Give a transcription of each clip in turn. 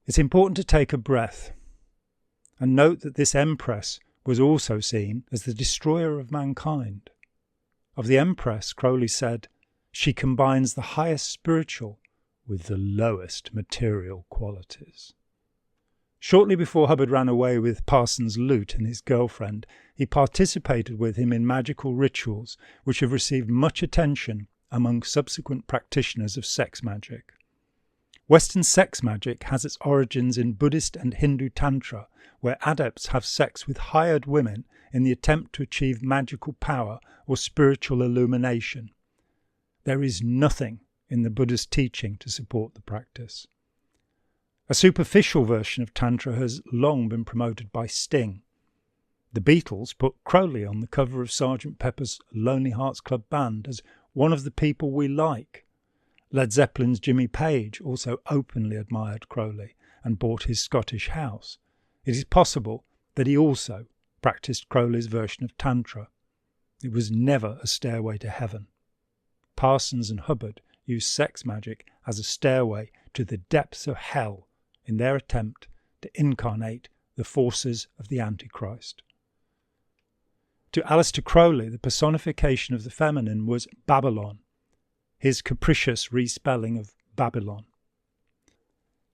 It's important to take a breath and note that this Empress was also seen as the destroyer of mankind. Of the Empress, Crowley said, "She combines the highest spiritual with the lowest material qualities." Shortly before Hubbard ran away with Parsons' loot and his girlfriend, he participated with him in magical rituals which have received much attention among subsequent practitioners of sex magic. Western sex magic has its origins in Buddhist and Hindu Tantra, where adepts have sex with hired women in the attempt to achieve magical power or spiritual illumination. There is nothing in the Buddhist teaching to support the practice. A superficial version of Tantra has long been promoted by Sting. The Beatles put Crowley on the cover of Sgt. Pepper's Lonely Hearts Club Band as one of the people we like. Led Zeppelin's Jimmy Page also openly admired Crowley and bought his Scottish house. It is possible that he also practiced Crowley's version of Tantra. It was never a stairway to heaven. Parsons and Hubbard used sex magic as a stairway to the depths of hell in their attempt to incarnate the forces of the Antichrist. To Aleister Crowley, the personification of the feminine was Babylon, his capricious respelling of Babylon.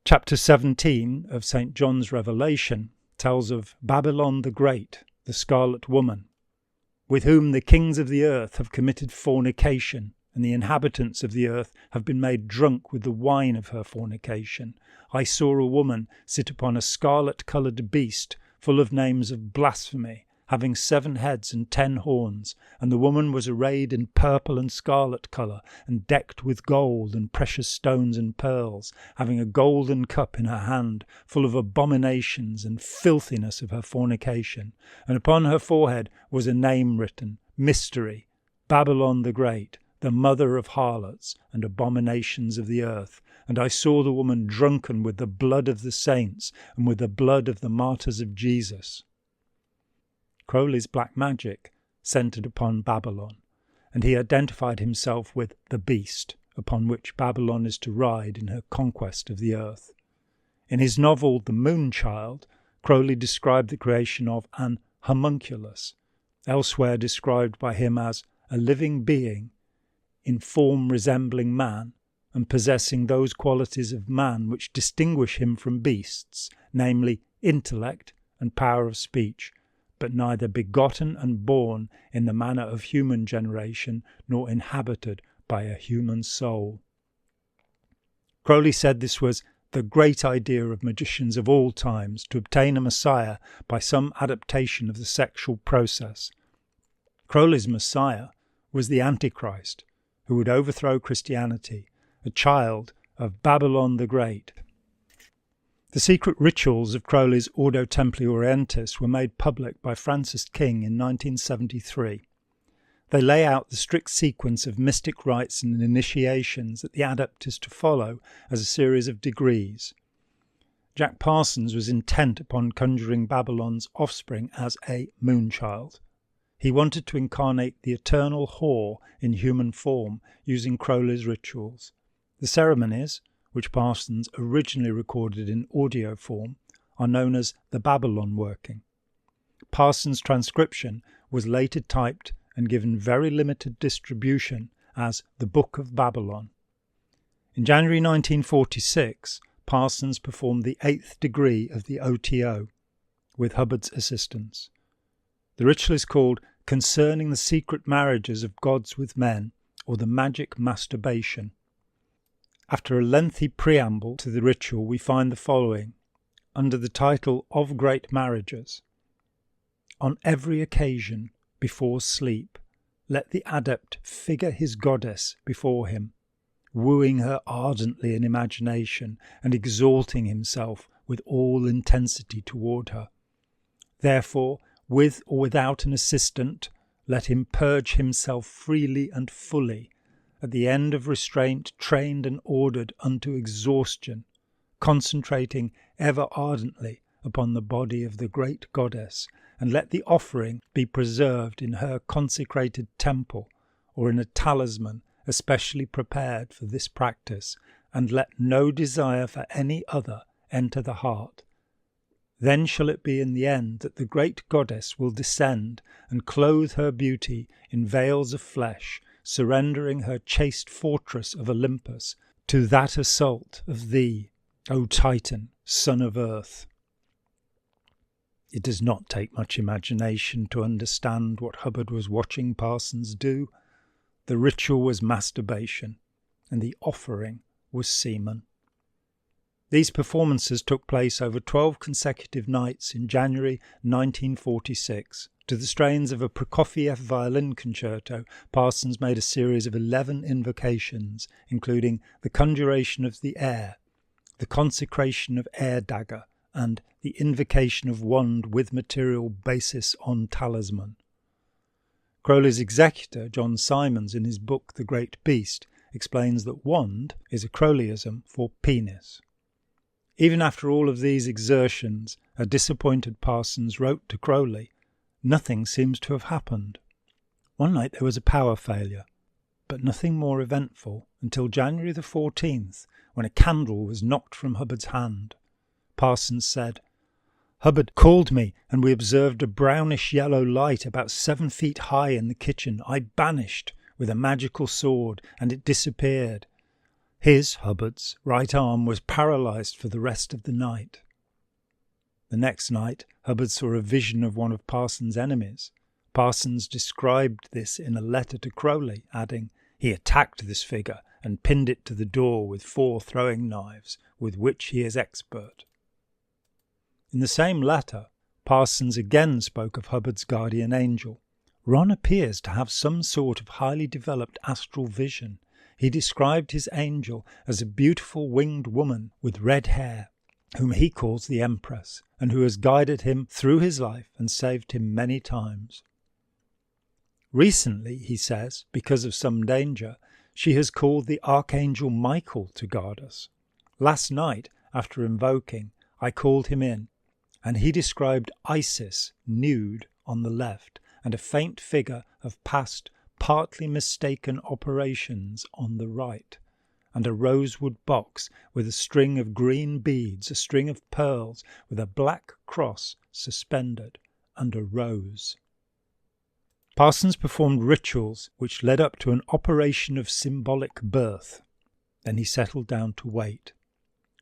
Chapter 17 of St. John's Revelation tells of Babylon the Great, the Scarlet Woman, with whom the kings of the earth have committed fornication, and the inhabitants of the earth have been made drunk with the wine of her fornication. I saw a woman sit upon a scarlet-coloured beast, full of names of blasphemy, having 7 heads and 10 horns, and the woman was arrayed in purple and scarlet colour, and decked with gold and precious stones and pearls, having a golden cup in her hand, full of abominations and filthiness of her fornication. And upon her forehead was a name written, Mystery, Babylon the Great, the mother of harlots and abominations of the earth. And I saw the woman drunken with the blood of the saints and with the blood of the martyrs of Jesus. Crowley's black magic centred upon Babylon, and he identified himself with the beast upon which Babylon is to ride in her conquest of the earth. In his novel The Moonchild, Crowley described the creation of an homunculus, elsewhere described by him as a living being in form resembling man and possessing those qualities of man which distinguish him from beasts, namely intellect and power of speech, but neither begotten and born in the manner of human generation nor inhabited by a human soul. Crowley said this was the great idea of magicians of all times, to obtain a Messiah by some adaptation of the sexual process. Crowley's Messiah was the Antichrist, who would overthrow Christianity, a child of Babylon the Great. The secret rituals of Crowley's Ordo Templi Orientis were made public by Francis King in 1973. They lay out the strict sequence of mystic rites and initiations that the adept is to follow as a series of degrees. Jack Parsons was intent upon conjuring Babylon's offspring as a moonchild. He wanted to incarnate the eternal whore in human form using Crowley's rituals. The ceremonies, which Parsons originally recorded in audio form, are known as the Babylon working. Parsons' transcription was later typed and given very limited distribution as the Book of Babylon. In January 1946, Parsons performed the 8th degree of the OTO with Hubbard's assistance. The ritual is called Concerning the Secret Marriages of Gods with Men, or the Magic Masturbation. After a lengthy preamble to the ritual, we find the following, under the title of Great Marriages. On every occasion, before sleep, let the adept figure his goddess before him, wooing her ardently in imagination and exalting himself with all intensity toward her. Therefore, with or without an assistant, let him purge himself freely and fully, at the end of restraint trained and ordered unto exhaustion, concentrating ever ardently upon the body of the great goddess, and let the offering be preserved in her consecrated temple, or in a talisman especially prepared for this practice, and let no desire for any other enter the heart. Then shall it be in the end that the great goddess will descend and clothe her beauty in veils of flesh, surrendering her chaste fortress of Olympus to that assault of thee, O Titan, son of earth. It does not take much imagination to understand what Hubbard was watching Parsons do. The ritual was masturbation, and the offering was semen. These performances took place over 12 consecutive nights in January 1946. To the strains of a Prokofiev violin concerto, Parsons made a series of 11 invocations, including the conjuration of the air, the consecration of air dagger, and the invocation of wand with material basis on talisman. Crowley's executor, John Simons, in his book The Great Beast, explains that wand is a Crowleyism for penis. Even after all of these exertions, a disappointed Parsons wrote to Crowley, "Nothing seems to have happened." One night there was a power failure, but nothing more eventful until January the 14th, when a candle was knocked from Hubbard's hand. Parsons said, "Hubbard called me, and we observed a brownish-yellow light about 7 feet high in the kitchen. I banished with a magical sword, and it disappeared." His, Hubbard's, right arm was paralysed for the rest of the night. The next night, Hubbard saw a vision of one of Parsons' enemies. Parsons described this in a letter to Crowley, adding, "He attacked this figure and pinned it to the door with 4 throwing knives, with which he is expert." In the same letter, Parsons again spoke of Hubbard's guardian angel. Ron appears to have some sort of highly developed astral vision. He described his angel as a beautiful winged woman with red hair, whom he calls the Empress, and who has guided him through his life and saved him many times. Recently, he says, because of some danger, she has called the Archangel Michael to guard us. Last night, after invoking, I called him in, and he described Isis nude on the left and a faint figure of past, partly mistaken operations on the right, and a rosewood box with a string of green beads, a string of pearls with a black cross suspended, and a rose. Parsons performed rituals which led up to an operation of symbolic birth. Then he settled down to wait.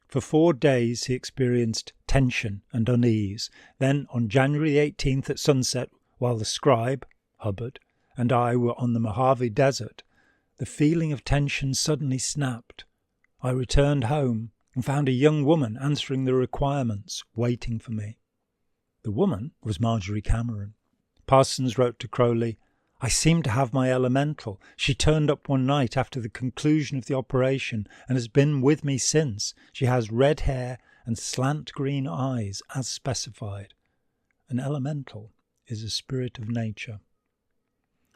For 4 days he experienced tension and unease. Then, on January 18th at sunset, while the scribe, Hubbard, and I were on the Mojave Desert, the feeling of tension suddenly snapped. I returned home and found a young woman answering the requirements, waiting for me. The woman was Marjorie Cameron. Parsons wrote to Crowley, "I seem to have my elemental. She turned up one night after the conclusion of the operation and has been with me since. She has red hair and slant green eyes as specified." An elemental is a spirit of nature.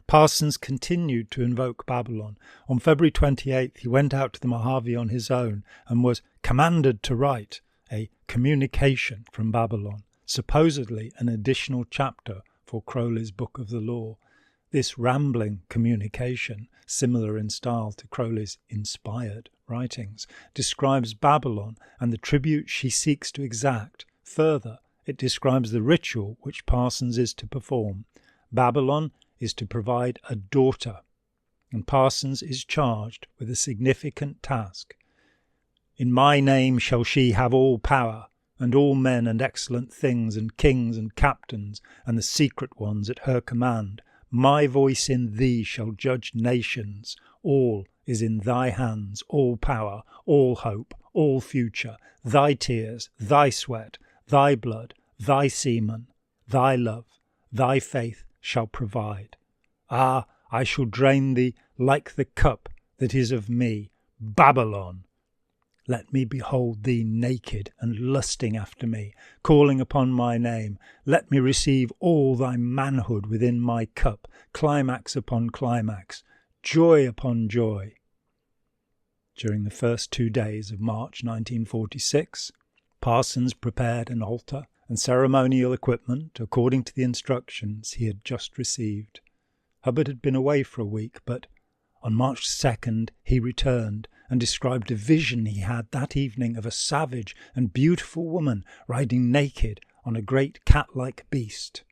Parsons continued to invoke Babylon. On February 28th, he went out to the Mojave on his own and was commanded to write a communication from Babylon, supposedly an additional chapter for Crowley's Book of the Law. This rambling communication, similar in style to Crowley's inspired writings, describes Babylon and the tribute she seeks to exact. Further, it describes the ritual which Parsons is to perform. Babylon is to provide a daughter, and Parsons is charged with a significant task. "In my name shall she have all power, and all men and excellent things, and kings and captains, and the secret ones at her command. My voice in thee shall judge nations. All is in thy hands, all power, all hope, all future, thy tears, thy sweat, thy blood, thy semen, thy love, thy faith shall provide. Ah, I shall drain thee like the cup that is of me, Babylon. Let me behold thee naked and lusting after me, calling upon my name. Let me receive all thy manhood within my cup, climax upon climax, joy upon joy." During the first 2 days of March 1946, Parsons prepared an altar and ceremonial equipment according to the instructions he had just received. Hubbard had been away for a week, but on March 2nd he returned and described a vision he had that evening of a savage and beautiful woman riding naked on a great cat-like beast.